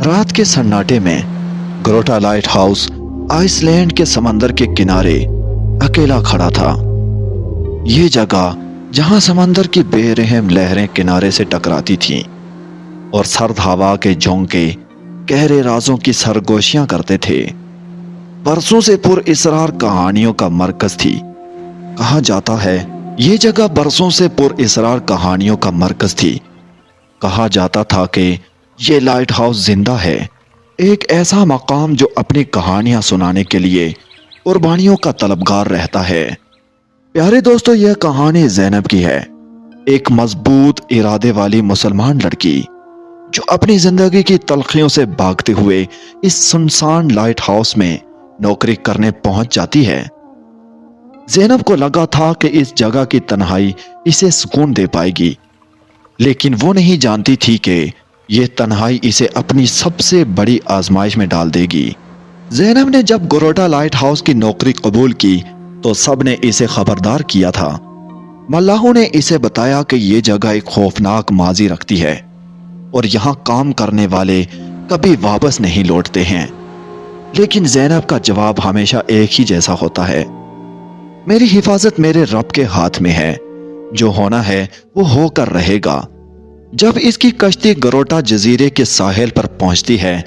رات کے سناٹے میں گروٹا لائٹ ہاؤس آئس لینڈ کے سمندر کے کنارے اکیلا کھڑا تھا۔ یہ جگہ جہاں سمندر کی بے رحم لہریں کنارے سے ٹکراتی تھیں اور سرد ہوا کے جھونکے گہرے رازوں کی سرگوشیاں کرتے تھے، برسوں سے پر اسرار کہانیوں کا مرکز تھی۔ کہا جاتا ہے یہ جگہ برسوں سے پر اسرار کہانیوں کا مرکز تھی۔ کہا جاتا تھا کہ یہ لائٹ ہاؤس زندہ ہے، ایک ایسا مقام جو اپنی کہانیاں سنانے کے لیے قربانیوں کا طلبگار رہتا ہے۔ پیارے دوستو، یہ کہانی زینب کی ہے، ایک مضبوط ارادے والی مسلمان لڑکی جو اپنی زندگی کی تلخیوں سے بھاگتے ہوئے اس سنسان لائٹ ہاؤس میں نوکری کرنے پہنچ جاتی ہے۔ زینب کو لگا تھا کہ اس جگہ کی تنہائی اسے سکون دے پائے گی، لیکن وہ نہیں جانتی تھی کہ یہ تنہائی اسے اپنی سب سے بڑی آزمائش میں ڈال دے گی۔ زینب نے جب گروٹا لائٹ ہاؤس کی نوکری قبول کی تو سب نے اسے خبردار کیا تھا۔ ملاحوں نے اسے بتایا کہ یہ جگہ ایک خوفناک ماضی رکھتی ہے اور یہاں کام کرنے والے کبھی واپس نہیں لوٹتے ہیں، لیکن زینب کا جواب ہمیشہ ایک ہی جیسا ہوتا ہے: میری حفاظت میرے رب کے ہاتھ میں ہے، جو ہونا ہے وہ ہو کر رہے گا۔ جب اس کی کشتی گروٹا جزیرے کے ساحل پر پہنچتی ہے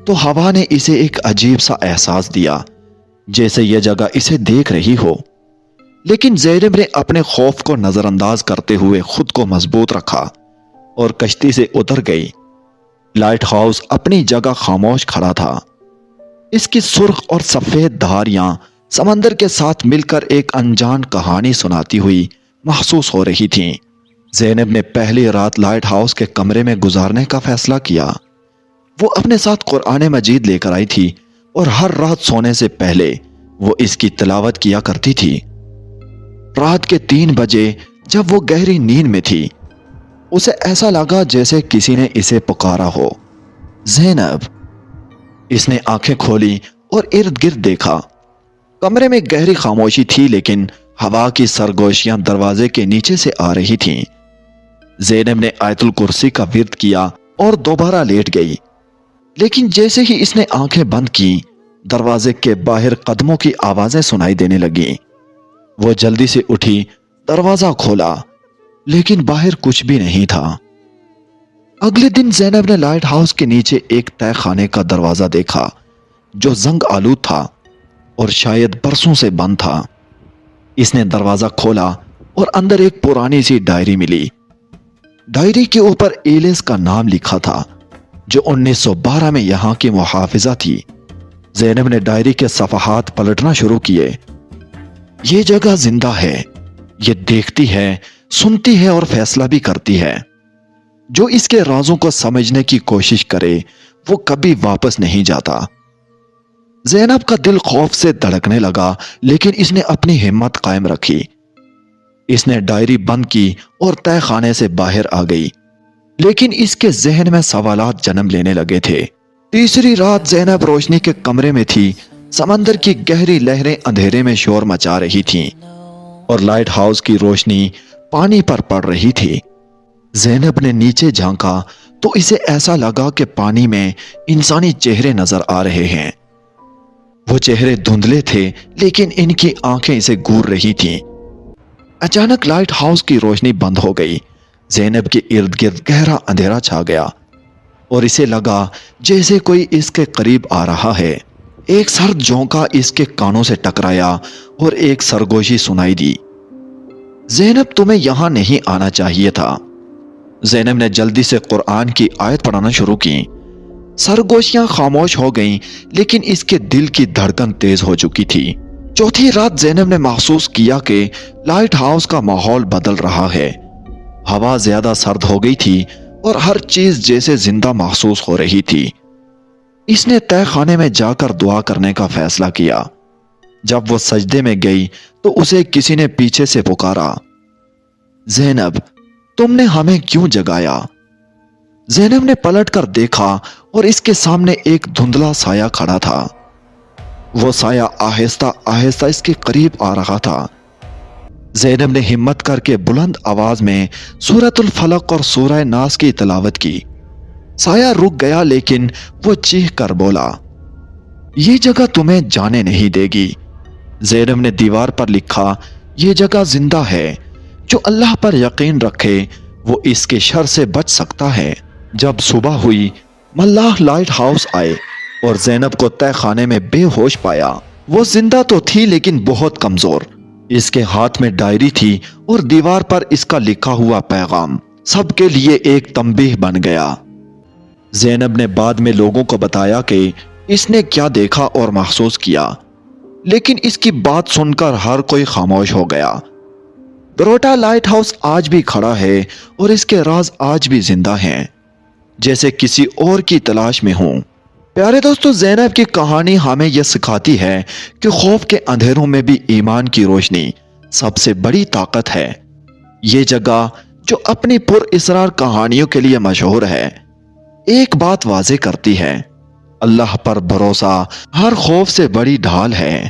تو ہوا نے اسے ایک عجیب سا احساس دیا، جیسے یہ جگہ اسے دیکھ رہی ہو۔ لیکن زینب نے اپنے خوف کو نظر انداز کرتے ہوئے خود کو مضبوط رکھا اور کشتی سے اتر گئی۔ لائٹ ہاؤس اپنی جگہ خاموش کھڑا تھا، اس کی سرخ اور سفید دھاریاں سمندر کے ساتھ مل کر ایک انجان کہانی سناتی ہوئی محسوس ہو رہی تھیں۔ زینب نے پہلی رات لائٹ ہاؤس کے کمرے میں گزارنے کا فیصلہ کیا۔ وہ اپنے ساتھ قرآن مجید لے کر آئی تھی اور ہر رات سونے سے پہلے وہ اس کی تلاوت کیا کرتی تھی۔ رات کے 3 بجے جب وہ گہری نیند میں تھی، اسے ایسا لگا جیسے کسی نے اسے پکارا ہو، زینب۔ اس نے آنکھیں کھولی اور ارد گرد دیکھا۔ کمرے میں گہری خاموشی تھی، لیکن ہوا کی سرگوشیاں دروازے کے نیچے سے آ رہی تھیں۔ زینب نے آیت الکرسی کا ورد کیا اور دوبارہ لیٹ گئی، لیکن جیسے ہی اس نے آنکھیں بند کی، دروازے کے باہر قدموں کی آوازیں سنائی دینے لگیں۔ وہ جلدی سے اٹھی، دروازہ کھولا، لیکن باہر کچھ بھی نہیں تھا۔ اگلے دن زینب نے لائٹ ہاؤس کے نیچے ایک تہہ خانے کا دروازہ دیکھا جو زنگ آلود تھا اور شاید برسوں سے بند تھا۔ اس نے دروازہ کھولا اور اندر ایک پرانی سی ڈائری ملی۔ ڈائری کے اوپر ایلس کا نام لکھا تھا، جو 1912 میں یہاں کی محافظہ تھی۔ زینب نے ڈائری کے صفحات پلٹنا شروع کیے۔ یہ جگہ زندہ ہے، یہ دیکھتی ہے، سنتی ہے اور فیصلہ بھی کرتی ہے۔ جو اس کے رازوں کو سمجھنے کی کوشش کرے وہ کبھی واپس نہیں جاتا۔ زینب کا دل خوف سے دھڑکنے لگا، لیکن اس نے اپنی ہمت قائم رکھی۔ اس نے ڈائری بند کی اور تہہ خانے سے باہر آ گئی، لیکن اس کے ذہن میں سوالات جنم لینے لگے تھے۔ تیسری رات زینب روشنی کے کمرے میں تھی، سمندر کی گہری لہریں اندھیرے میں شور مچا رہی تھیں اور لائٹ ہاؤس کی روشنی پانی پر پڑ رہی تھی۔ زینب نے نیچے جھانکا تو اسے ایسا لگا کہ پانی میں انسانی چہرے نظر آ رہے ہیں۔ وہ چہرے دھندلے تھے، لیکن ان کی آنکھیں اسے گور رہی تھیں۔ اچانک لائٹ ہاؤس کی روشنی بند ہو گئی۔ زینب کے ارد گرد گہرا اندھیرا چھا گیا اور اسے لگا جیسے کوئی اس کے قریب آ رہا ہے۔ ایک سرد جھونکا اس کے کانوں سے ٹکرایا اور ایک سرگوشی سنائی دی: زینب، تمہیں یہاں نہیں آنا چاہیے تھا۔ زینب نے جلدی سے قرآن کی آیت پڑھنا شروع کی۔ سرگوشیاں خاموش ہو گئیں، لیکن اس کے دل کی دھڑکن تیز ہو چکی تھی۔ چوتھی رات زینب نے محسوس کیا کہ لائٹ ہاؤس کا ماحول بدل رہا ہے۔ ہوا زیادہ سرد ہو گئی تھی اور ہر چیز جیسے زندہ محسوس ہو رہی تھی۔ اس نے تہہ خانے میں جا کر دعا کرنے کا فیصلہ کیا۔ جب وہ سجدے میں گئی تو اسے کسی نے پیچھے سے پکارا: زینب، تم نے ہمیں کیوں جگایا؟ زینب نے پلٹ کر دیکھا اور اس کے سامنے ایک دھندلا سایہ کھڑا تھا۔ وہ سایہ آہستہ آہستہ اس کے قریب آ رہا تھا۔ زینب نے ہمت کر کے بلند آواز میں سورۃ الفلق اور سورہ ناس کی تلاوت کی۔ سایہ رک گیا لیکن وہ چیخ کر بولا، یہ جگہ تمہیں جانے نہیں دے گی۔ زینب نے دیوار پر لکھا، یہ جگہ زندہ ہے، جو اللہ پر یقین رکھے وہ اس کے شر سے بچ سکتا ہے۔ جب صبح ہوئی، ملاح لائٹ ہاؤس آئے اور زینب کو تہ خانے میں بے ہوش پایا۔ وہ زندہ تو تھی لیکن بہت کمزور۔ اس کے ہاتھ میں ڈائری تھی اور دیوار پر اس کا لکھا ہوا پیغام سب کے لیے ایک تنبیہ بن گیا۔ زینب نے بعد میں لوگوں کو بتایا کہ اس نے کیا دیکھا اور محسوس کیا، لیکن اس کی بات سن کر ہر کوئی خاموش ہو گیا۔ گروٹا لائٹ ہاؤس آج بھی کھڑا ہے اور اس کے راز آج بھی زندہ ہیں، جیسے کسی اور کی تلاش میں ہوں۔ پیارے دوستو، زینب کی کہانی ہمیں یہ سکھاتی ہے کہ خوف کے اندھیروں میں بھی ایمان کی روشنی سب سے بڑی طاقت ہے۔ یہ جگہ جو اپنی پر اسرار کہانیوں کے لیے مشہور ہے، ایک بات واضح کرتی ہے، اللہ پر بھروسہ ہر خوف سے بڑی ڈھال ہے۔